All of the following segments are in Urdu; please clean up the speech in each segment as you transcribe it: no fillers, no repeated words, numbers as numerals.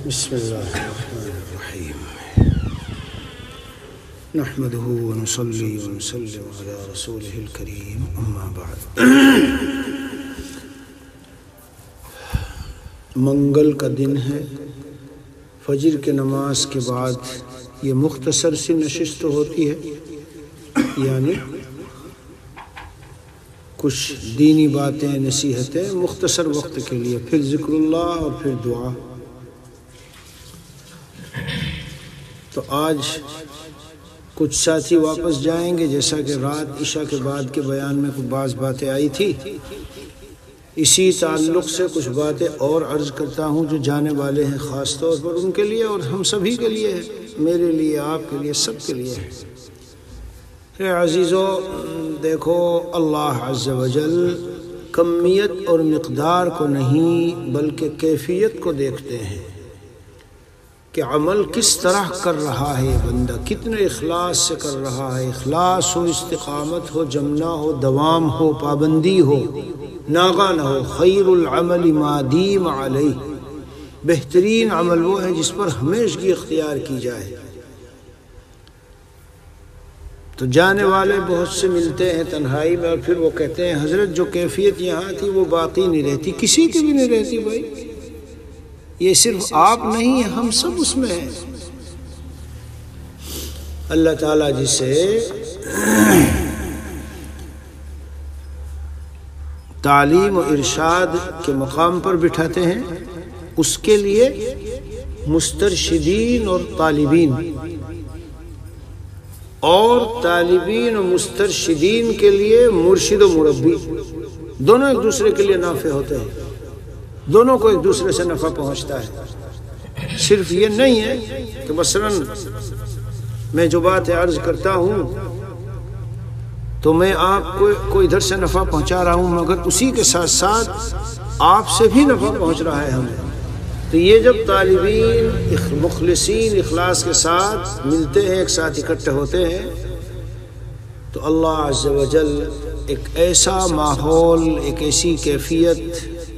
بسم اللہ الرحمن الرحیم نحمده ونصلی ونسلم علی رسولہ الکریم اما بعد۔ منگل کا دن ہے، فجر کے نماز کے بعد یہ مختصر سی نشست ہوتی ہے، یعنی کچھ دینی باتیں، نصیحتیں مختصر وقت کے لیے، پھر ذکر اللہ اور پھر دعا۔ تو آج کچھ ساتھی واپس جائیں گے، جیسا کہ رات عشاء کے بعد کے بیان میں کچھ بعض باتیں آئی تھی، اسی تعلق سے کچھ باتیں اور عرض کرتا ہوں جو جانے والے ہیں، خاص طور پر ان کے لیے اور ہم سبھی کے لیے، میرے لیے، آپ کے لیے، سب کے لیے ہے۔ اے عزیزو، دیکھو اللہ عز و جل کمیت اور مقدار کو نہیں بلکہ کیفیت کو دیکھتے ہیں کہ عمل کس طرح کر رہا ہے بندہ، کتنے اخلاص سے کر رہا ہے۔ اخلاص ہو، استقامت ہو، جمنا ہو، دوام ہو، پابندی ہو، ناغہ نہ ہو۔ خیر العمل ما دیم علیہ، بہترین عمل وہ ہے جس پر ہمیشگی اختیار کی جائے۔ تو جانے والے بہت سے ملتے ہیں تنہائی میں، اور پھر وہ کہتے ہیں حضرت جو کیفیت یہاں تھی وہ باقی نہیں رہتی، کسی کی بھی نہیں رہتی۔ بھائی یہ صرف آپ نہیں ہیں، ہم سب اس میں ہیں۔ اللہ تعالیٰ جسے تعلیم و ارشاد کے مقام پر بٹھاتے ہیں، اس کے لیے مسترشدین اور طالبین، اور طالبین و مسترشدین کے لیے مرشد و مربی، دونوں ایک دوسرے کے لیے نافع ہوتے ہیں، دونوں کو ایک دوسرے سے نفع پہنچتا ہے۔ صرف یہ نہیں ہے کہ مثلاً میں جو بات عرض کرتا ہوں تو میں آپ کو ادھر سے نفع پہنچا رہا ہوں، مگر اسی کے ساتھ ساتھ آپ سے بھی نفع پہنچ رہا ہے ہمیں۔ تو یہ جب طالبین مخلصین اخلاص کے ساتھ ملتے ہیں، ایک ساتھ اکٹھے ہوتے ہیں، تو اللہ عز و جل ایک ایسا ماحول، ایک ایسی کیفیت،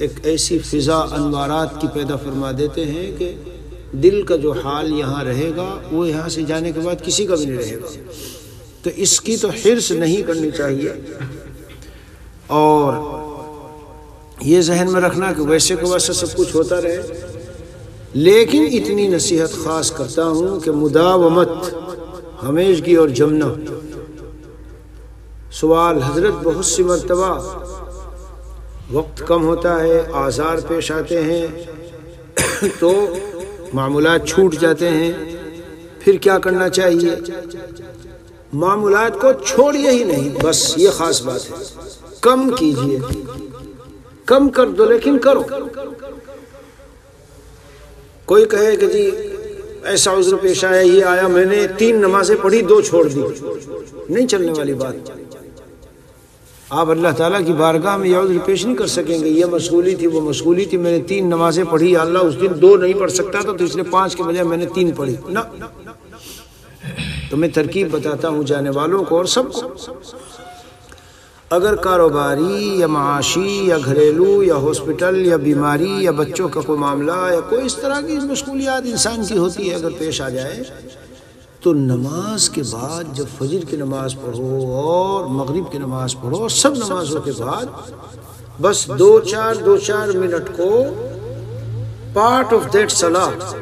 ایک ایسی فضا انوارات کی پیدا فرما دیتے ہیں کہ دل کا جو حال یہاں رہے گا وہ یہاں سے جانے کے بعد کسی کا بھی نہیں رہے گا۔ تو اس کی تو حرص نہیں کرنی چاہیے، اور یہ ذہن میں رکھنا کہ ویسے کو ویسے سب کچھ ہوتا رہے، لیکن اتنی نصیحت خاص کرتا ہوں کہ مداومت، ہمیشگی اور جمنا۔ سوال حضرت بہت سی مرتبہ وقت کم ہوتا ہے، آزار پیش آتے ہیں، تو معمولات چھوٹ جاتے ہیں، پھر کیا کرنا چاہیے؟ معمولات کو چھوڑیے ہی نہیں، بس یہ خاص بات ہے، کم کیجئے، کم کر دو لیکن کرو۔ کوئی کہے کہ جی ایسا عذر پیش آیا، یہ آیا، میں نے 3 نمازیں پڑھی، 2 چھوڑ دی، نہیں چلنے والی بات۔ آپ اللہ تعالیٰ کی بارگاہ میں یہ عذر پیش نہیں کر سکیں گے، یہ مشغولی تھی، وہ مشغولی تھی، میں نے 3 نمازیں پڑھی، یا اللہ اس دن 2 نہیں پڑھ سکتا تھا تو اس نے 5 کے بجائے میں نے 3 پڑھی نہ۔ تو میں ترکیب بتاتا ہوں جانے والوں کو اور سب کو، اگر کاروباری یا معاشی یا گھریلو یا ہاسپٹل یا بیماری یا بچوں کا کوئی معاملہ یا کوئی اس طرح کی مشغولیات انسان کی ہوتی ہے، اگر پیش آ جائے تو نماز کے بعد جب فجر کی نماز پڑھو اور مغرب کی نماز پڑھو اور سب نمازوں کے بعد بس 2-4 منٹ کو پارٹ آف دیٹ صلاۃ،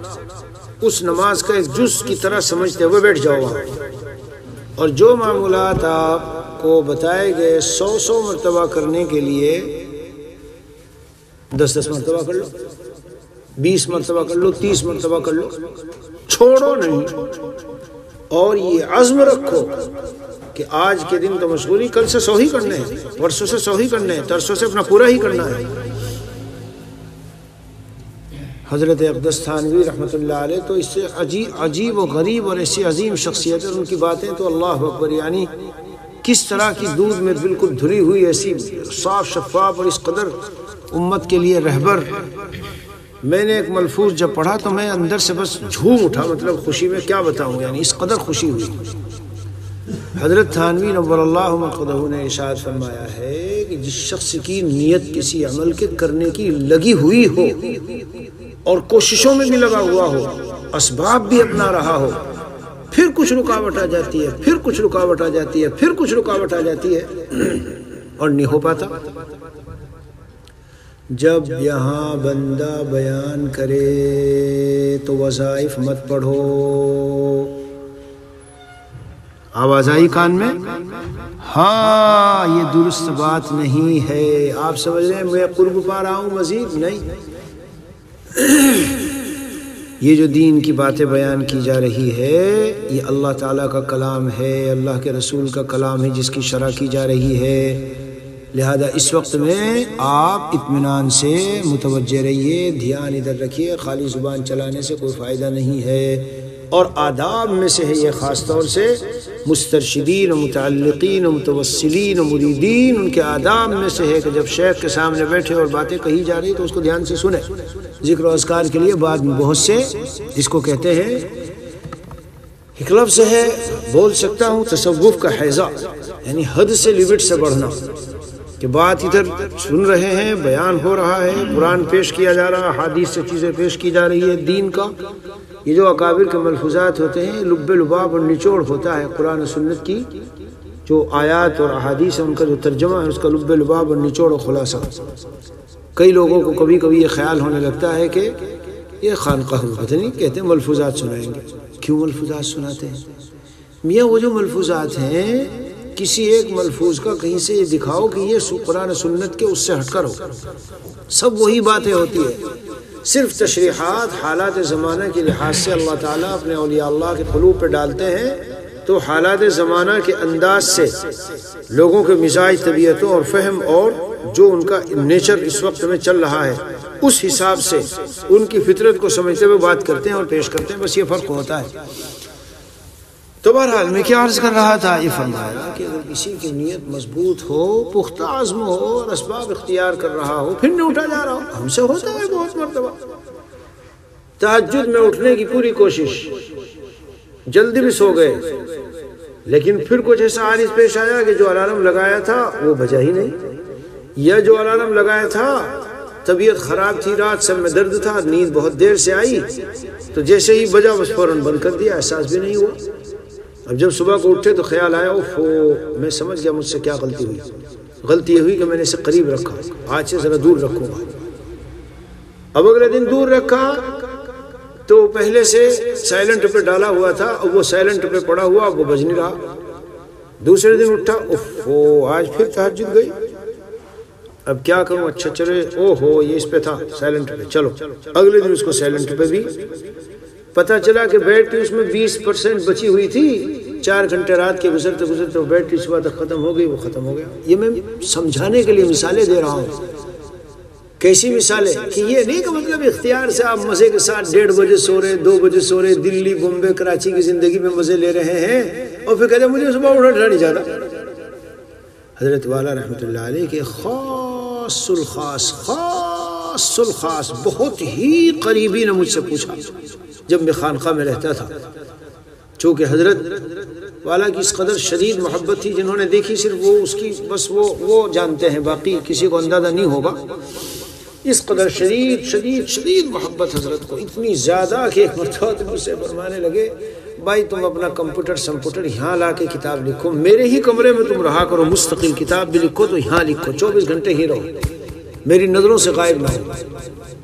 اس نماز کا ایک جز کی طرح سمجھتے ہوئے بیٹھ جاؤ وہاں، اور جو معمولات آپ کو بتائے گئے 100 مرتبہ کرنے کے لیے 10 مرتبہ کر لو، 20 مرتبہ کر لو، 30 مرتبہ کر لو، چھوڑو نہیں۔ اور یہ عزم رکھو کہ آج کے دن تو مشغولی، کل سے 100 ہی کرنے ہیں، پرسوں سے 100 ہی کرنے ہیں، ترسوں سے اپنا پورا ہی کرنا ہے۔ حضرت اقدس تھانوی رحمۃ اللہ علیہ تو اس سے عجیب و غریب اور ایسی عظیم شخصیت، اور ان کی باتیں تو اللہ اکبر، یعنی کس طرح کی دودھ میں بالکل دھلی ہوئی، ایسی صاف شفاف، اور اس قدر امت کے لیے رہبر۔ میں نے ایک ملفوظ جب پڑھا تو میں اندر سے بس جھوم اٹھا، مطلب خوشی میں کیا بتاؤں، یعنی اس قدر خوشی ہوئی۔ حضرت تھانوی نور اللہ مقدہ نے ارشاد فرمایا ہے کہ جس شخص کی نیت کسی عمل کے کرنے کی لگی ہوئی ہو اور کوششوں میں بھی لگا ہوا ہو، اسباب بھی اپنا رہا ہو، پھر کچھ رکاوٹ آ جاتی ہے، پھر کچھ رکاوٹ آ جاتی ہے، پھر کچھ رکاوٹ آ جاتی ہے اور نہیں ہو پاتا۔ جب یہاں بندہ بیان کرے تو وظائف مت پڑھو۔ آواز آئی کان میں؟ ہاں، یہ درست بات نہیں ہے۔ آپ سمجھ رہے ہیں میں قرب پا رہا ہوں، مزید نہیں۔ یہ جو دین کی باتیں بیان کی جا رہی ہے یہ اللہ تعالیٰ کا کلام ہے، اللہ کے رسول کا کلام ہے جس کی شرح کی جا رہی ہے۔ لہذا اس وقت میں آپ اطمینان سے متوجہ رہیے، دھیان ادھر رکھیے، خالی زبان چلانے سے کوئی فائدہ نہیں ہے۔ اور آداب میں سے ہے یہ خاص طور سے مسترشدین و متعلقین و متوسلین و مریدین، ان کے آداب میں سے ہے کہ جب شیخ کے سامنے بیٹھے اور باتیں کہی جا رہی تو اس کو دھیان سے سنیں۔ ذکر و اذکار کے لیے بعد میں بہت سے جس کو کہتے ہیں ایک لفظ ہے بول سکتا ہوں تصوف کا حیضہ، یعنی حد سے لیمٹ سے بڑھنا، کہ بات ادھر سن رہے ہیں، بیان ہو رہا ہے، قرآن پیش کیا جا رہا ہے، حدیث سے چیزیں پیش کی جا رہی ہے دین کا۔ یہ جو اکابر کے ملفوظات ہوتے ہیں لب لباب اور نچوڑ ہوتا ہے قرآن و سنت کی، جو آیات اور احادیث ہیں ان کا جو ترجمہ ہے اس کا لب لباب اور نچوڑ و خلاصہ۔ کئی لوگوں کو کبھی کبھی یہ خیال ہونے لگتا ہے کہ یہ خانقاہ پتہ نہیں کہتے ہیں ملفوظات سنائیں گے۔ کیوں ملفوظات سناتے ہیں؟ میاں وہ جو ملفوظات ہیں کسی ایک ملفوظ کا کہیں سے یہ دکھاؤ کہ یہ قرآن سنت کے اس سے ہٹ کر ہو، سب وہی باتیں ہوتی ہے، صرف تشریحات حالات زمانہ کے لحاظ سے اللہ تعالیٰ اپنے اولیاء اللہ کے قلوب پہ ڈالتے ہیں، تو حالات زمانہ کے انداز سے لوگوں کے مزاج، طبیعتوں اور فہم اور جو ان کا نیچر اس وقت میں چل رہا ہے اس حساب سے ان کی فطرت کو سمجھتے ہوئے بات کرتے ہیں اور پیش کرتے ہیں، بس یہ فرق ہوتا ہے۔ تو بہرحال میں کیا عرض کر رہا تھا، یہ فرمایا کہ اگر کسی کی نیت مضبوط ہو، پختہ عزم ہو اور اسباب اختیار کر رہا ہو، پھر نہیں اٹھا جا رہا ہو، ہم سے ہوتا ہے بہت مرتبہ تہجد میں اٹھنے کی پوری کوشش، جلدی بھی سو گئے، لیکن پھر کچھ ایسا حادث پیش آیا کہ جو الارم لگایا تھا وہ بجا ہی نہیں، یا جو الارم لگایا تھا طبیعت خراب تھی، رات سر میں درد تھا، نیند بہت دیر سے آئی، تو جیسے ہی بجا بس فوراً بند کر دیا، احساس بھی نہیں ہوا۔ اب جب صبح کو اٹھے تو خیال آیا اوفو، میں سمجھ گیا مجھ سے کیا غلطی ہوئی۔ غلطی یہ ہوئی کہ میں نے اسے قریب رکھا، آج سے ذرا دور رکھوں گا۔ اب اگلے دن دور رکھا تو پہلے سے سائلنٹ پہ ڈالا ہوا تھا، اب وہ سائلنٹ پہ پڑا ہوا، اب وہ بج نہیں رہا۔ دوسرے دن اٹھا، اوفو آج پھر تہجد گئی، اب کیا کروں، اچھا چلے، او ہو یہ اس پہ تھا سائلنٹ پہ، چلو اگلے دن اس کو سائلنٹ پہ بھی پتہ چلا کہ بیٹری اس میں 20% بچی ہوئی تھی، 4 گھنٹے رات کے گزرتے گزرتے وہ بیٹری صبح تک ختم ہو گئی، وہ ختم ہو گیا۔ یہ میں سمجھانے کے لیے مثالیں دے رہا ہوں۔ کیسی مثالیں کہ یہ نہیں کہ مطلب اختیار سے آپ مزے کے ساتھ 1:30 بجے سو رہے، 2 بجے سو رہے، دلی بمبے کراچی کی زندگی میں مزے لے رہے ہیں اور پھر کہتے ہیں مجھے صبح اٹھا نہیں جاتا۔ حضرت والا رحمۃ اللہ علیہ کے خاص الخاص بہت ہی قریبی نے مجھ سے پوچھا جب میں خانقاہ میں رہتا تھا، چونکہ حضرت والا کی اس قدر شدید محبت تھی، جنہوں نے دیکھی صرف وہ اس کی بس وہ جانتے ہیں، باقی کسی کو اندازہ نہیں ہوگا۔ اس قدر شدید محبت حضرت کو، اتنی زیادہ کہ ایک مرتبہ مجھ سے فرمانے لگے بھائی تم اپنا کمپیوٹر یہاں لا کے کتاب لکھو، میرے ہی کمرے میں تم رہا کرو، مستقل کتاب بھی لکھو تو یہاں لکھو، 24 گھنٹے ہی رہو، میری نظروں سے غائب نہ ہو۔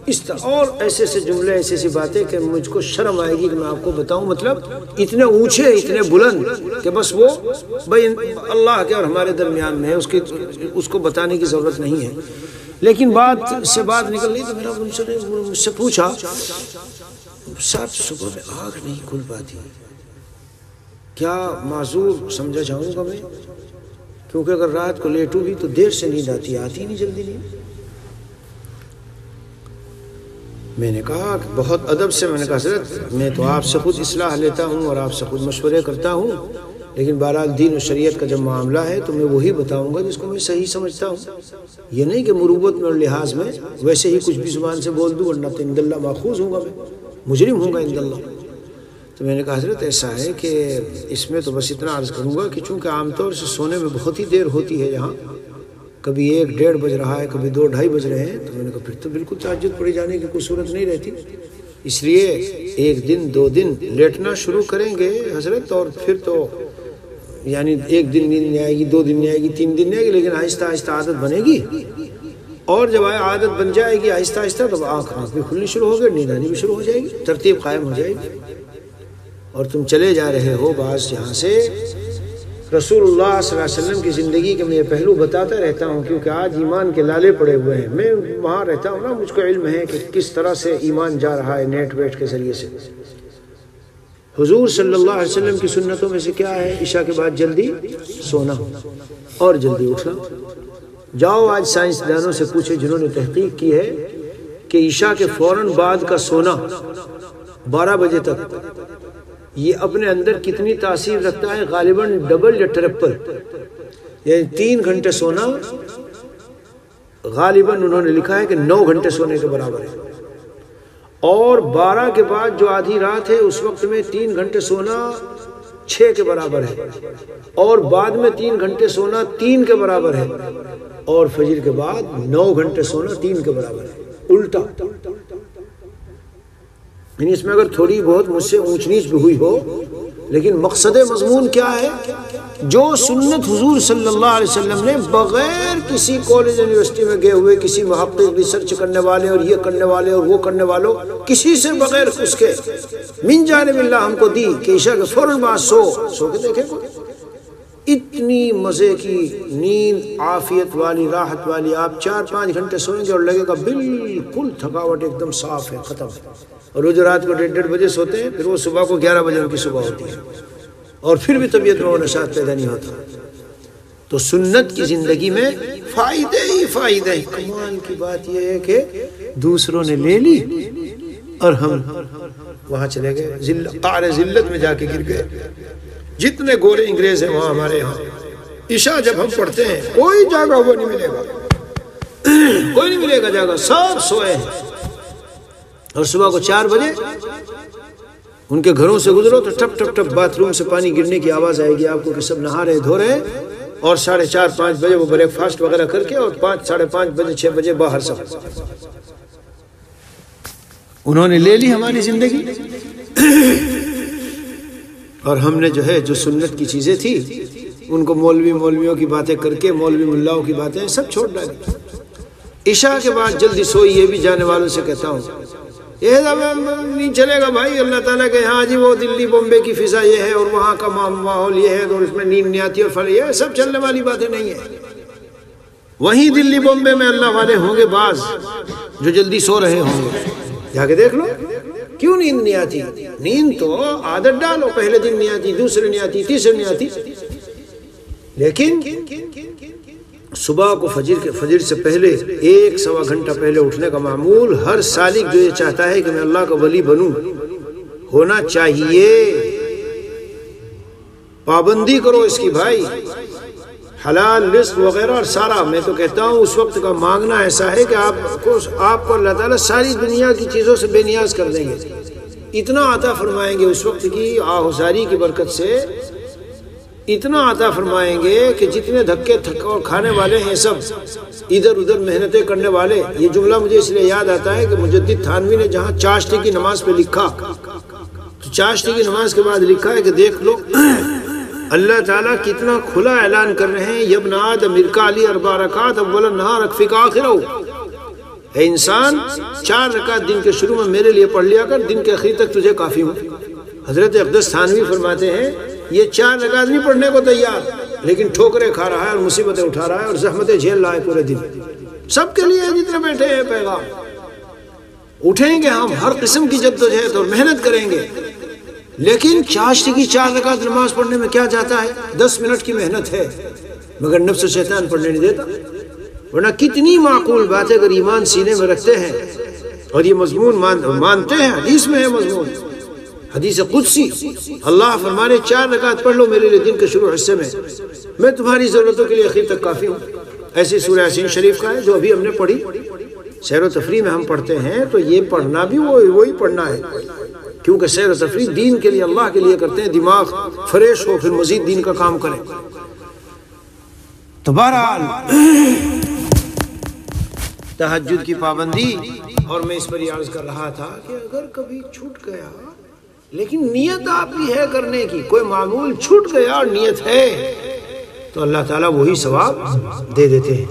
اس طرح اور ایسے جملے، ایسی باتیں کہ مجھ کو شرم آئے گی کہ میں آپ کو بتاؤں، مطلب اتنے اونچے، اتنے بلند کہ بس وہ بھائی اللہ کے اور ہمارے درمیان میں ہے، اس کو بتانے کی ضرورت نہیں ہے۔ لیکن بات سے بات نکل گئی تو میرا مجھ سے پوچھا صاحب صبح میں آنکھ نہیں کھل پاتی، کیا معذور سمجھا جاؤں گا میں؟ کیونکہ اگر رات کو لیٹوں بھی تو دیر سے نیند آتی نہیں جلدی نیند۔ میں نے کہا کہ بہت ادب سے، میں نے کہا حضرت میں تو آپ سے خود اصلاح لیتا ہوں اور آپ سے خود مشورے کرتا ہوں، لیکن بہرحال دین و شریعت کا جب معاملہ ہے تو میں وہی بتاؤں گا جس کو میں صحیح سمجھتا ہوں، یہ نہیں کہ مروت میں اور لحاظ میں ویسے ہی کچھ بھی زبان سے بول دوں ورنہ تو عند اللہ ماخوذ ہوں گا، میں مجرم ہوں گا عند اللہ۔ تو میں نے کہا حضرت ایسا ہے کہ اس میں تو بس اتنا عرض کروں گا کہ چونکہ عام طور سے سونے میں بہت ہی دیر ہوتی ہے یہاں، کبھی 1-1:30 بج رہا ہے، کبھی 2-2:30 بج رہے ہیں، تو میں نے کہا پھر تو بالکل تہجد پڑھی جانے کی کوئی صورت نہیں رہتی، اس لیے 1 دن 2 دن لیٹنا شروع کریں گے حضرت، اور پھر تو یعنی 1 دن نیند نہیں آئے گی، 2 دن نہیں آئے گی، 3 دن نہیں آئے گی، لیکن آہستہ آہستہ عادت بنے گی، اور جب عادت بن جائے گی آہستہ آہستہ تو آنکھ بھی کھلنی شروع ہو گئی، نیند آنی بھی شروع ہو جائے گی، ترتیب قائم ہو جائے گی، اور تم چلے جا رہے ہو بعض یہاں سے۔ رسول اللہ صلی اللہ علیہ وسلم کی زندگی کے میں یہ پہلو بتاتا رہتا ہوں، کیونکہ آج ایمان کے لالے پڑے ہوئے ہیں، میں وہاں رہتا ہوں نا، مجھ کو علم ہے کہ کس طرح سے ایمان جا رہا ہے نیٹ ویٹ کے ذریعے سے۔ حضور صلی اللہ علیہ وسلم کی سنتوں میں سے کیا ہے؟ عشاء کے بعد جلدی سونا اور جلدی اٹھنا۔ جاؤ آج سائنسدانوں سے پوچھے جنہوں نے تحقیق کی ہے کہ عشاء کے فوراً بعد کا سونا 12 بجے تک یہ اپنے اندر کتنی تاثیر رکھتا ہے، غالباً ڈبل یا ٹرپل، یعنی 3 گھنٹے سونا غالباً انہوں نے لکھا ہے کہ 9 گھنٹے سونے کے برابر ہے، اور 12 کے بعد جو آدھی رات ہے اس وقت میں 3 گھنٹے سونا 6 کے برابر ہے، اور بعد میں 3 گھنٹے سونا 3 کے برابر ہے، اور فجر کے بعد 9 گھنٹے سونا 3 کے برابر ہے، الٹا۔ یعنی اس میں اگر تھوڑی بہت مجھ سے اونچ نیچ بھی ہوئی ہو، لیکن مقصد مضمون کیا ہے؟ جو سنت حضور صلی اللہ علیہ وسلم نے بغیر کسی کالج یونیورسٹی میں گئے ہوئے، کسی محقق ریسرچ کرنے والے اور یہ کرنے والے اور وہ کرنے والوں، کسی سے بغیر اس کے من جانب اللہ ہم کو دی کہ عشاء کے فوراً بعد سو کے دیکھیں کوئی اتنی مزے کی نیند، عافیت والی، راحت والی، آپ 4-5 گھنٹے سوئیں گے اور لگے گا بالکل تھکاوٹ ایک دم صاف ہے، ختم۔ اور وہ جو رات کو 1:30 بجے سوتے ہیں، پھر وہ صبح کو 11 بجے ان کی صبح ہوتی ہے، اور پھر بھی طبیعت میں وہ نشاط پیدا نہیں ہوتا۔ تو سنت کی زندگی میں فائدے ہی فائدے ہیں۔ کمال کی بات یہ ہے کہ دوسروں نے لے لی اور ہم وہاں چلے گئے، قعر ذلت میں جا کے گر گئے۔ جتنے گورے انگریز ہیں وہاں ہمارے یہاں عشاء جب ہم پڑھتے ہیں کوئی جاگا ہوا نہیں ملے گا، کوئی نہیں ملے گا جاگا، سب سوئے ہیں، اور صبح کو 4 بجے ان کے گھروں سے گزرو تو ٹپ ٹپ ٹپ باتھ روم سے پانی گرنے کی آواز آئے گی آپ کو کہ سب نہا رہے دھو رہے، اور 4:30-5 بجے وہ بریک فاسٹ وغیرہ کر کے، اور 5-5:30 بجے 6 بجے باہر سب۔ انہوں نے لے لی ہماری زندگی، اور ہم نے جو ہے جو سنت کی چیزیں تھی ان کو مولویوں کی باتیں کر کے، مولوی ملاؤں کی باتیں سب چھوڑ ڈالی۔ عشاء کے بعد جلدی سوئی، یہ بھی جانے والوں سے کہتا ہوں، یہ نہیں چلے گا بھائی، اللہ تعالیٰ کے ہاں جی وہ دلی بمبے کی فضا یہ ہے، اور وہاں کا ماحول یہ ہے، اور اس میں نیند نہیں آتی، اور یہ سب چلنے والی باتیں نہیں ہیں۔ وہیں دلی بمبے میں اللہ والے ہوں گے بعض جو جلدی سو رہے ہوں گے، جا کے دیکھ لو کیوں نیند نہیں آتی۔ نیند تو عادت ڈالو، پہلے دن نہیں آتی، دوسرے نہیں آتی، تیسرے نہیں آتی، لیکن صبح کو فجر سے پہلے 1-1.25 گھنٹہ پہلے اٹھنے کا معمول ہر سالک جو یہ چاہتا ہے کہ میں اللہ کا ولی بنوں ہونا چاہیے۔ پابندی کرو اس کی بھائی، حلال رزق وغیرہ اور سارا، میں تو کہتا ہوں اس وقت کا مانگنا ایسا ہے کہ آپ کو اللہ تعالیٰ ساری دنیا کی چیزوں سے بے نیاز کر دیں گے، اتنا عطا فرمائیں گے اس وقت کی آہوزاری کی برکت سے، اتنا عطا فرمائیں گے کہ جتنے دھکے اور کھانے والے ہیں سب ادھر ادھر محنتیں کرنے والے۔ یہ جملہ مجھے اس لیے یاد آتا ہے کہ مجدد تھانوی نے جہاں چاشتی کی نماز پہ لکھا، تو چاشتی کی نماز کے بعد لکھا ہے کہ دیکھ لو اللہ تعالیٰ کتنا کھلا اعلان کر رہے ہیں، یبن آدم ارکع لی 4 رکعات اول النہار اکفک آخرہ، اے انسان 4 رکعت دن کے شروع میں میرے لیے پڑھ لیا کر، دن کے آخر تک تجھے کافی ہوں۔ حضرت اقدس تھانوی فرماتے ہیں یہ 4 رکعت نہیں پڑھنے کو تیار، لیکن ٹھوکریں کھا رہا ہے اور مصیبتیں اٹھا رہا ہے اور زحمتیں جھیل رہا ہے پورے دن۔ سب کے لیے جتنے بیٹھے ہیں پیغام، اٹھیں گے ہم، ہر قسم کی جدوجہد اور محنت کریں گے، لیکن چاشتی کی 4 رکعت نماز پڑھنے میں کیا جاتا ہے؟ 10 منٹ کی محنت ہے، مگر نفس و شیطان پڑھنے نہیں دیتا۔ ورنہ کتنی معقول باتیں اگر ایمان سینے میں رکھتے ہیں اور یہ مضمون مانتے ہیں، حدیث میں ہے مضمون، حدیث قدسی، اللہ فرمانے 4 رکعت پڑھ لو میرے لیے دن کے شروع حصے میں تمہاری ضرورتوں کے لیے آخر تک کافی ہوں۔ ایسی سورہ یاسین شریف کا ہے جو ابھی ہم نے پڑھی، سیر و تفریح میں ہم پڑھتے ہیں، تو یہ پڑھنا بھی وہی پڑھنا ہے، کیونکہ سیر و تفریح دین کے لیے، اللہ کے لیے کرتے ہیں، دماغ فریش ہو، پھر مزید دین کا کام کریں۔ تو بہرحال تہجد کی پابندی، اور میں اس پر یہ عرض کر رہا تھا کہ اگر کبھی چھوٹ گیا لیکن نیت آپ کی ہے کرنے کی، کوئی معمول چھوٹ گیا اور نیت ہے، تو اللہ تعالیٰ وہی ثواب دے دیتے ہیں۔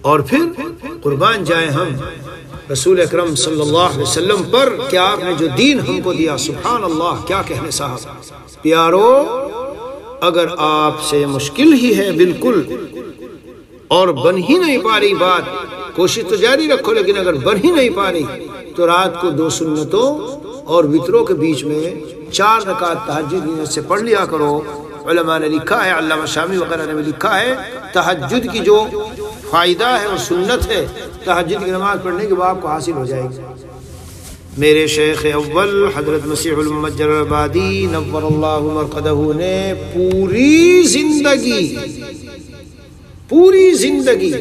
اور پھر قربان جائیں ہم رسول اکرم صلی اللہ علیہ وسلم پر، کہ آپ نے جو دین ہم کو دیا، سبحان اللہ، کیا کہنے صاحب۔ پیارو، اگر آپ سے مشکل ہی ہے بالکل اور بن ہی نہیں پا رہی بات، کوشش تو جاری رکھو، لیکن اگر بن ہی نہیں پا رہی تو رات کو 2 سنتوں اور وتروں کے بیچ میں 4 رکعت تہجد نیت سے پڑھ لیا کرو۔ علماء نے لکھا ہے، علامہ شامی وغیرہ نے بھی لکھا ہے، تہجد کی جو فائدہ ہے اور سنت ہے، تہجد کی نماز پڑھنے کے بعد آپ کو حاصل ہو جائے گی۔ میرے شیخ اول حضرت مسیح المجر العبادی نور اللہ مرقدہ نے پوری زندگی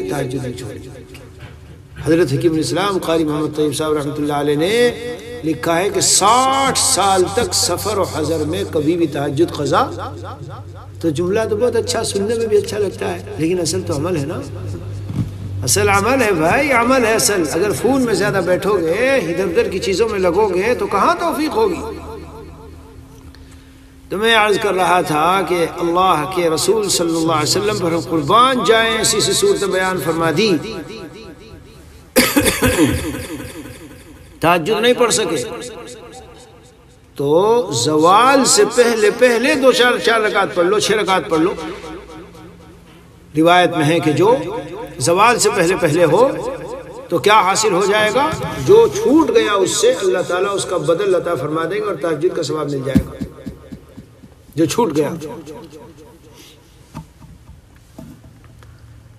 تہجد نہیں چھوڑی۔ حضرت حکیم الاسلام قاری محمد طیب صاحب رحمۃ اللہ علیہ نے لکھا ہے کہ 60 سال تک سفر و حضر میں کبھی بھی تہجد قضا۔ تو جملہ تو بہت اچھا، سننے میں بھی اچھا لگتا ہے، لیکن اصل تو عمل ہے نا، اصل عمل ہے بھائی، عمل ہے اصل۔ اگر فون میں زیادہ بیٹھو گے، ادھر ادھر کی چیزوں میں لگو گے تو کہاں توفیق ہوگی۔ تو میں عرض کر رہا تھا کہ اللہ کے رسول صلی اللہ علیہ وسلم پر قربان جائیں، ایسی سی صورت بیان فرما دی، تہجد نہیں پڑھ سکے تو زوال سے پہلے 2-4 رکعت پڑھ لو، 6 رکعت پڑھ لو۔ روایت میں ہے کہ جو زوال سے پہلے ہو تو کیا حاصل ہو جائے گا، جو چھوٹ گیا اس سے اللہ تعالیٰ اس کا بدل عطا فرما دیں گے اور تہجد کا ثواب مل جائے گا، جو چھوٹ گیا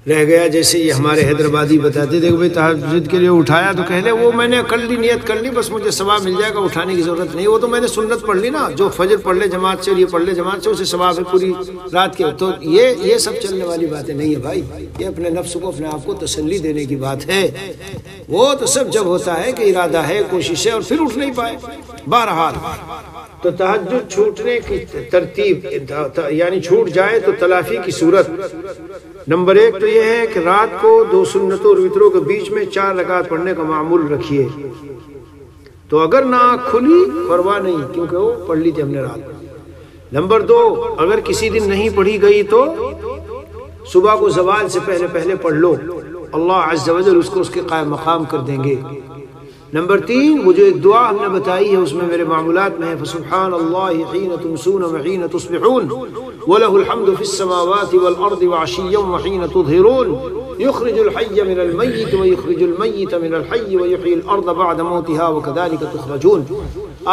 رہ گیا۔ جیسے یہ ہمارے حیدرآبادی بتاتے تھے کہ بھائی تہجد کے لیے اٹھایا تو کہہ لے وہ میں نے کر لی، نیت کر لی، بس مجھے ثواب مل جائے گا، اٹھانے کی ضرورت نہیں، وہ تو میں نے سنت پڑھ لی نا، جو فجر پڑھ لے جماعت سے اور یہ پڑھ لے جماعت سے، اسے ثواب ہے پوری رات کے۔ تو یہ سب چلنے والی باتیں نہیں ہے بھائی، یہ اپنے نفس کو، اپنے آپ کو تسلی دینے کی بات ہے۔ وہ تو سب جب ہوتا ہے کہ ارادہ ہے، کوشش ہے، اور پھر اٹھ نہیں پائے۔ بہرحال تو تہجد چھوٹنے کی ترتیب، یعنی چھوٹ جائے تو تلافی کی صورت، نمبر 1 تو یہ ہے کہ رات کو 2 سنتوں اور وتروں کے بیچ میں 4 رکعت پڑھنے کا معمول رکھیے۔ تو اگر نہ آنکھ کھلی پرواہ نہیں، کیونکہ وہ پڑھ لی تھی ہم نے رات۔ نمبر 2، اگر کسی دن نہیں پڑھی گئی تو صبح کو زوال سے پہلے پڑھ لو، اللہ عز و جل اس کو اس کے قائم مقام کر دیں گے۔ نمبر 3، وہ جو ایک دعا ہم نے بتائی ہے، اس میں میرے معمولات میں ہے، فسبحان اللہ حین تمسون وحین تصبحون وَلَهُ الْحَمْدُ فِي السَّمَاوَاتِ وَالْأَرْضِ وَعَشِيًّا وَحِينَ تُظْهِرُونَ يُخْرِجُ الْحَيَّ مِنَ الْمَيِّتِ وَيُخْرِجُ الْمَيِّتَ مِنَ الْحَيِّ وَيُحْيِي الْأَرْضَ بَعْدَ مَوْتِهَا وَكَذَلِكَ تُخْرَجُونَ۔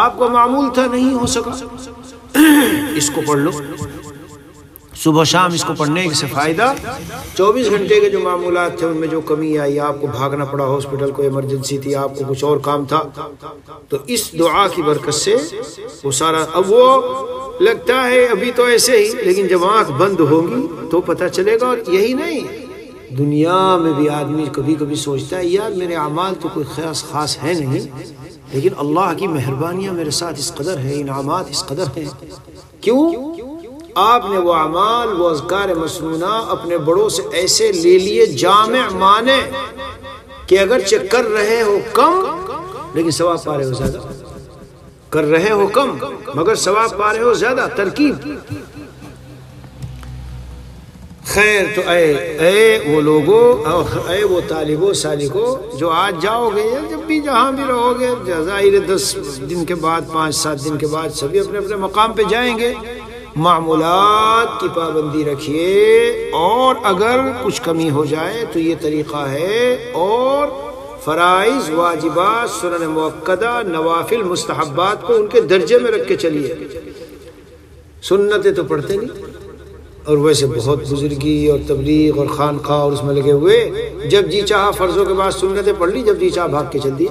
آپ کو معمول تھا، نہیں ہو سکا، اس کو پڑھ لو، صبح شام اس کو پڑھنے سے فائدہ۔ 24 گھنٹے کے جو معمولات تھے ان میں جو کمی آئی، آپ کو بھاگنا پڑا ہاسپٹل، کو ایمرجنسی تھی، آپ کو کچھ اور کام تھا، تو اس دعا کی برکت سے وہ سارا، اب وہ لگتا ہے ابھی تو ایسے ہی، لیکن جب آنکھ بند ہوگی تو پتہ چلے گا۔ اور یہی نہیں، دنیا میں بھی آدمی کبھی کبھی سوچتا ہے یار میرے اعمال تو کوئی خاص ہے نہیں، لیکن اللہ کی مہربانیاں میرے ساتھ اس قدر ہیں، انعامات اس قدر ہیں۔ کیوں؟ آپ نے وہ اعمال، وہ اذکار مسنونہ اپنے بڑوں سے ایسے لے لیے جامع معنی کہ اگرچہ کر رہے ہو کم لیکن ثواب پا رہے ہو زیادہ، کر رہے ہو کم مگر ثواب پا رہے ہو زیادہ۔ ترکیب خیر، تو اے وہ لوگوں، اے وہ طالبو سالکو جو آج جاؤ گے، جب بھی جہاں بھی رہو گے، ظاہر 10 دن کے بعد، 5-7 دن کے بعد سبھی اپنے اپنے مقام پہ جائیں گے۔ معمولات کی پابندی رکھیے، اور اگر کچھ کمی ہو جائے تو یہ طریقہ ہے، اور فرائض، واجبات، سنن مؤکدہ، نوافل، مستحبات کو ان کے درجے میں رکھ کے چلیے۔ سنتیں تو پڑھتے نہیں، اور ویسے بہت بزرگی اور تبلیغ اور خانقاہ اور اس میں لگے ہوئے، جب جی چاہا فرضوں کے بعد سنتیں پڑھ لی، جب جی چاہا بھاگ کے چل دیے،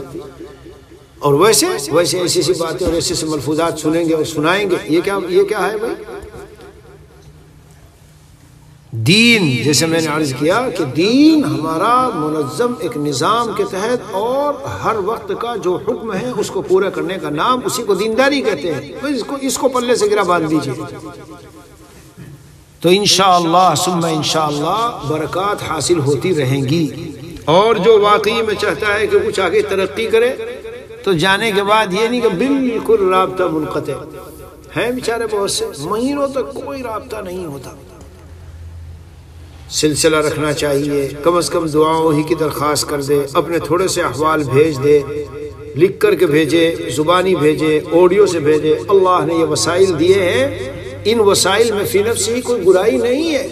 اور ویسے ایسی باتیں اور ایسے ملفوظات سنیں گے اور سنائیں گے۔ یہ کیا ہے بھائی؟ دین جیسے میں نے عرض کیا کہ دین ہمارا منظم ایک نظام کے تحت اور ہر وقت کا جو حکم ہے اس کو پورا کرنے کا نام، اسی کو دینداری کہتے ہیں۔ اس کو پلے سے گرا باندھ دیجیے تو انشاءاللہ ثم انشاءاللہ برکات حاصل ہوتی رہیں گی۔ اور جو واقعی میں چاہتا ہے کہ کچھ آگے ترقی کرے تو جانے کے بعد یہ نہیں کہ بالکل رابطہ منقطع ہے، بیچارے بہت سے مہینوں تک کوئی رابطہ نہیں ہوتا۔ سلسلہ رکھنا چاہیے، کم از کم دعاؤں ہی کی درخواست کر دے، اپنے تھوڑے سے احوال بھیج دے، لکھ کر کے بھیجے، زبانی بھیجے، آڈیو سے بھیجے۔ اللہ نے یہ وسائل دیے ہیں، ان وسائل میں فی نفسی کوئی برائی نہیں ہے،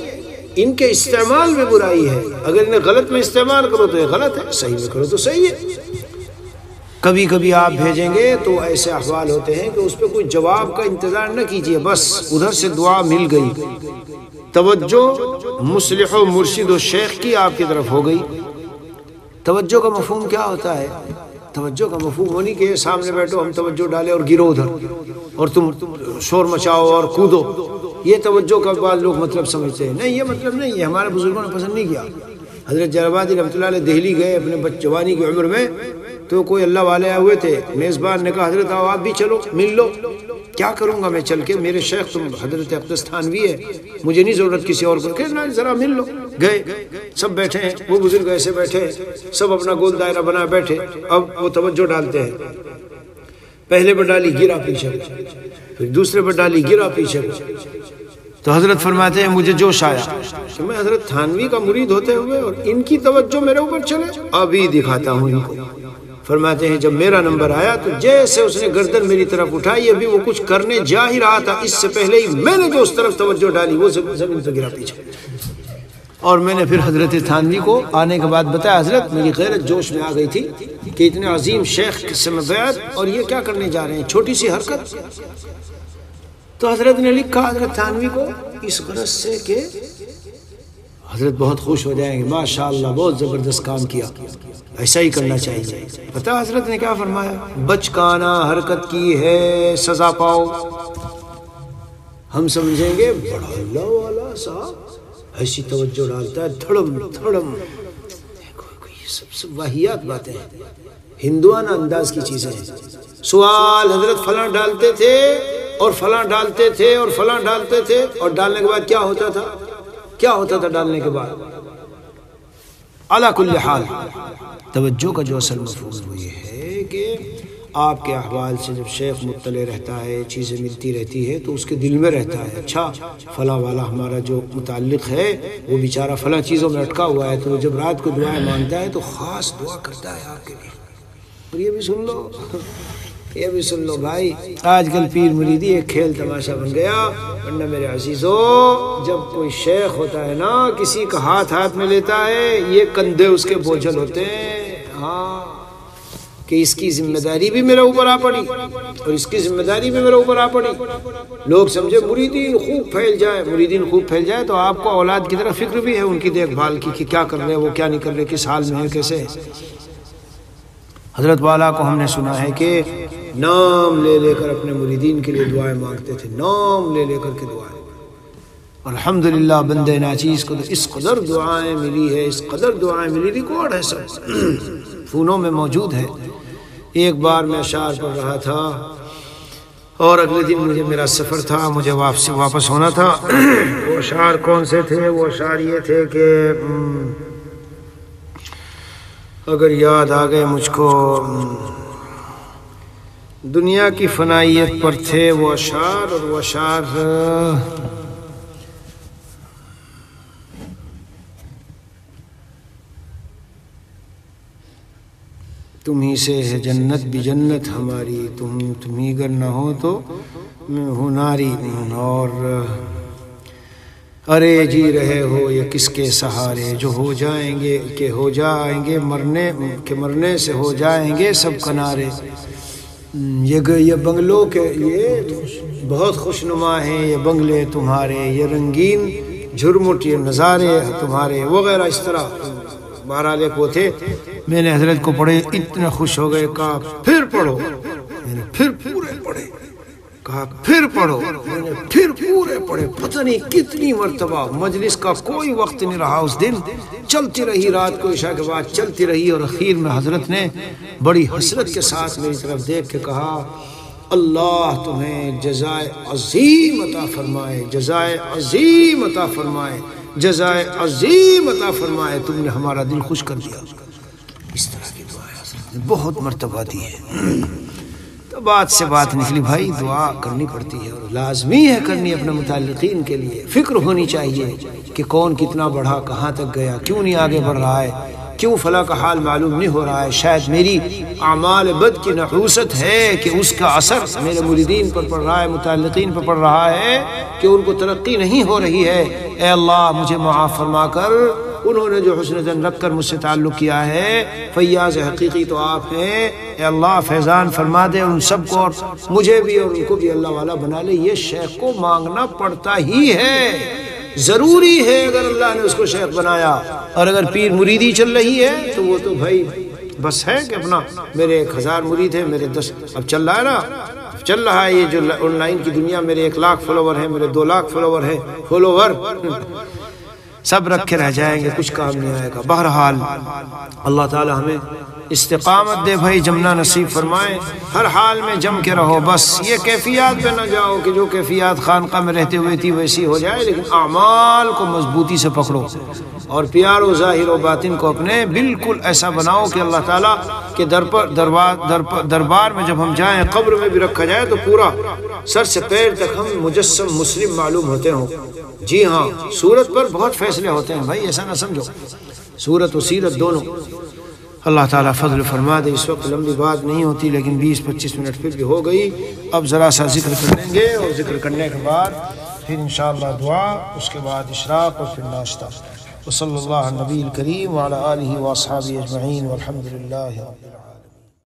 ان کے استعمال میں برائی ہے۔ اگر انہیں غلط میں استعمال کرو تو یہ غلط ہے، صحیح میں کرو تو صحیح ہے۔ کبھی کبھی آپ بھیجیں گے تو ایسے احوال ہوتے ہیں کہ اس پہ کوئی جواب کا انتظار نہ کیجیے، بس ادھر سے دعا مل گئی، توجہ مصلح و مرشد و شیخ کی آپ کی طرف ہو گئی۔ توجہ کا مفہوم کیا ہوتا ہے؟ توجہ کا مفہوم ہونی کہ سامنے بیٹھو، ہم توجہ ڈالیں اور گرو ادھر اور تم شور مچاؤ اور کودو، یہ توجہ کا بعض لوگ مطلب سمجھتے ہیں۔ نہیں، یہ مطلب نہیں ہے، ہمارے بزرگوں نے پسند نہیں کیا۔ حضرت جلال رحمۃ اللہ علیہ دہلی گئے اپنے جوانی کی عمر میں، تو کوئی اللہ والے آئے ہوئے تھے، میزبان نے کہا حضرت آؤ آپ بھی چلو مل لو۔ کیا کروں گا میں چل کے، میرے شیخ تم حضرت اقدس تھانوی ہے، مجھے نہیں ضرورت کسی اور کو، کہنا ذرا مل لو۔ گئے، سب بیٹھے ہیں، وہ بزرگ ایسے بیٹھے ہیں، سب اپنا گول دائرہ بنا بیٹھے۔ اب وہ توجہ ڈالتے ہیں، پہلے پر ڈالی گرا پیچھے، پھر دوسرے پر ڈالی گرا پیچھے۔ تو حضرت فرماتے ہیں مجھے جوش آیا کہ میں حضرت تھانوی کا مرید ہوتے ہوئے اور ان کی توجہ میرے اوپر چلے، ابھی دکھاتا ہوں ان کو۔ فرماتے ہیں جب میرا نمبر آیا تو جیسے اس نے گردن میری طرف اٹھائی، ابھی وہ کچھ کرنے جا ہی رہا تھا، اس سے پہلے ہی میں نے جو اس طرف توجہ ڈالی وہ زمین پہ گرا پیچھے۔ اور میں نے پھر حضرت تھانوی کو آنے کے بعد بتایا حضرت میری غیرت جوش میں آ گئی تھی کہ اتنے عظیم شیخ سے میں بیعت، اور یہ کیا کرنے جا رہے ہیں، چھوٹی سی حرکت۔ تو حضرت نے لکھا حضرت تھانوی کو اس غرض سے کہ حضرت بہت خوش ہو جائیں گے، ماشاءاللہ بہت زبردست کام کیا، ایسا ہی کرنا چاہیے۔ پتہ حضرت نے کیا فرمایا؟ بچکانہ حرکت کی ہے سزا پاؤ۔ ہم سمجھیں گے بڑا اللہ والا صاحب ایسی توجہ ڈالتا ہے، دھڑم دھڑم، یہ سب واہیات باتیں ہیں، ہندوانہ انداز کی چیزیں ہیں۔ سوال حضرت فلاں ڈالتے تھے اور فلاں ڈالتے تھے اور فلاں ڈالتے تھے، اور ڈالنے کے بعد کیا ہوتا تھا؟ کیا ہوتا تھا ڈالنے کے بعد؟ علی کل حال توجہ کا جو اصل مفہوم وہ یہ ہے کہ آپ کے احوال سے جب شیخ مطلع رہتا ہے، چیزیں ملتی رہتی ہے تو اس کے دل میں رہتا ہے اچھا فلاں والا ہمارا جو متعلق ہے وہ بیچارہ فلاں چیزوں میں اٹکا ہوا ہے، تو جب رات کو دعائیں مانگتا ہے تو خاص دعا کرتا ہے آپ کے لیے۔ اور یہ بھی سن لو، یہ بھی سن لو بھائی، آج کل پیر مریدی ایک کھیل تماشا بن گیا، ورنہ میرے عزیزو جب کوئی شیخ ہوتا ہے نا، کسی کا ہاتھ میں لیتا ہے، یہ کندھے اس کے بوجھل ہوتے ہیں، ہاں کہ اس کی ذمہ داری بھی میرے اوپر آ پڑی اور اس کی ذمہ داری بھی میرے اوپر آ پڑی۔ لوگ سمجھے مریدین خوب پھیل جائے تو آپ کو اولاد کی طرف فکر بھی ہے ان کی دیکھ بھال کی کہ کیا کر رہے ہیں وہ، کیا نہیں کر رہے، کس حال میں ہے، کیسے۔ حضرت والا کو ہم نے سنا ہے کہ نام لے لے کر اپنے مریدین کے لیے دعائیں مانگتے تھے، نام لے لے کر کے دعائیں۔ الحمدللہ بندے ناچیز کو اس قدر دعائیں ملی ہے، اس قدر دعائیں ملی، ریکارڈ ہے، سب فونوں میں موجود ہے۔ ایک بار میں اشعار پڑھ رہا تھا اور اگلے دن مجھے میرا سفر تھا، مجھے واپس ہونا تھا۔ وہ اشعار کون سے تھے؟ وہ اشعار یہ تھے کہ اگر یاد آ گئے مجھ کو، دنیا کی فنائیت پر تھے وہ اشعار، اور وہ اشعار تم ہی سے ہے جنت بھی جنت ہماری، تم ہی گر نہ ہو تو میں ہوں ناری، اور ارے جی رہے ہو یہ کس کے سہارے، جو ہو جائیں گے کہ ہو جائیں گے مرنے سے ہو جائیں گے سب کنارے۔ یہ بنگلوں کے یہ بہت خوش نما ہیں یہ بنگلے تمہارے، یہ رنگین جھرمٹ یہ نظارے تمہارے، وغیرہ اس طرح۔ بہرحال ایک وہ تھے، میں نے حضرت کو پڑھے، اتنے خوش ہو گئے، کہا پھر پڑھو، میں نے پھر پورے پڑھے، کہا پھر پڑھو، میں نے پھر پورے پڑھے، پتہ نہیں کتنی مرتبہ۔ مجلس کا کوئی وقت نہیں رہا اس دن، چلتی رہی رات کو عشاء کے بعد چلتی رہی، اور اخیر میں حضرت نے بڑی حسرت کے ساتھ میری طرف دیکھ کے کہا اللہ تمہیں جزائے عظیم عطا فرمائے، جزائے عظیم عطا فرمائے، جزائے عظیم عطا فرمائے، تم نے ہمارا دل خوش کر دیا۔ اس طرح کی دعائیں حضرت نے بہت مرتبہ دی ہے۔ تو بات سے بات نکلی بھائی، دعا کرنی پڑتی ہے اور لازمی ہے کرنی اپنے متعلقین کے لیے۔ فکر ہونی چاہیے کہ کون کتنا بڑھا، کہاں تک گیا، کیوں نہیں آگے بڑھ رہا ہے، کیوں فلاں کا حال معلوم نہیں ہو رہا ہے۔ شاید میری اعمال بد کی نحوست ہے کہ اس کا اثر میرے مریدین پر پڑ رہا ہے، متعلقین پر پڑ رہا ہے کہ ان کو ترقی نہیں ہو رہی ہے۔ اے اللہ مجھے معاف فرما کر، انہوں نے جو حسن ظن رکھ کر مجھ سے تعلق کیا ہے، فیاض حقیقی تو آپ ہیں، اے اللہ فیضان فرما دے ان سب کو، اور مجھے بھی اور ان کو بھی اللہ والا بنا لے۔ یہ شیخ کو مانگنا پڑتا ہی ہے، ضروری ہے اگر اللہ نے اس کو شیخ بنایا۔ اور اگر پیر مریدی چل رہی ہے تو وہ تو بھائی بس ہے کہ اپنا میرے 1000 مرید ہیں، میرے 10 اب چل رہا ہے نا، چل رہا ہے یہ جو آن لائن کی دنیا، میرے 1 لاکھ فالوور ہیں، میرے 2 لاکھ فالوور ہیں، فالوور سب رکھے رہ جائیں گے، کچھ کام نہیں آئے گا۔ بہرحال اللہ تعالی ہمیں استقامت دے بھائی، جمنا نصیب فرمائے، ہر حال میں جم کے رہو، بس یہ کیفیات پہ نہ جاؤ کہ جو کیفیات خانقاہ میں رہتے ہوئے تھی ویسی ہو جائے، لیکن اعمال کو مضبوطی سے پکڑو اور پیار و ظاہر و باطن کو اپنے بالکل ایسا بناؤ کہ اللہ تعالیٰ کے دربار میں جب ہم جائیں، قبر میں بھی رکھا جائے تو پورا سر سے پیر تک ہم مجسم مسلم معلوم ہوتے ہوں۔ جی ہاں، صورت پر بہت فیصلے ہوتے ہیں بھائی، ایسا نہ سمجھو، صورت و سیرت دونوں۔ اللہ تعالیٰ فضل فرما دے۔ اس وقت لمبی بات نہیں ہوتی لیکن 20-25 منٹ پھر بھی ہو گئی۔ اب ذرا سا ذکر کر لیں گے اور ذکر کرنے کے بعد پھر انشاءاللہ دعا، اس کے بعد اشراق اور پھر ناشتہ۔ وصلی اللہ علی نبی الکریم وعلی آلہ واصحابہ اجمعین والحمد للہ رب العالمین۔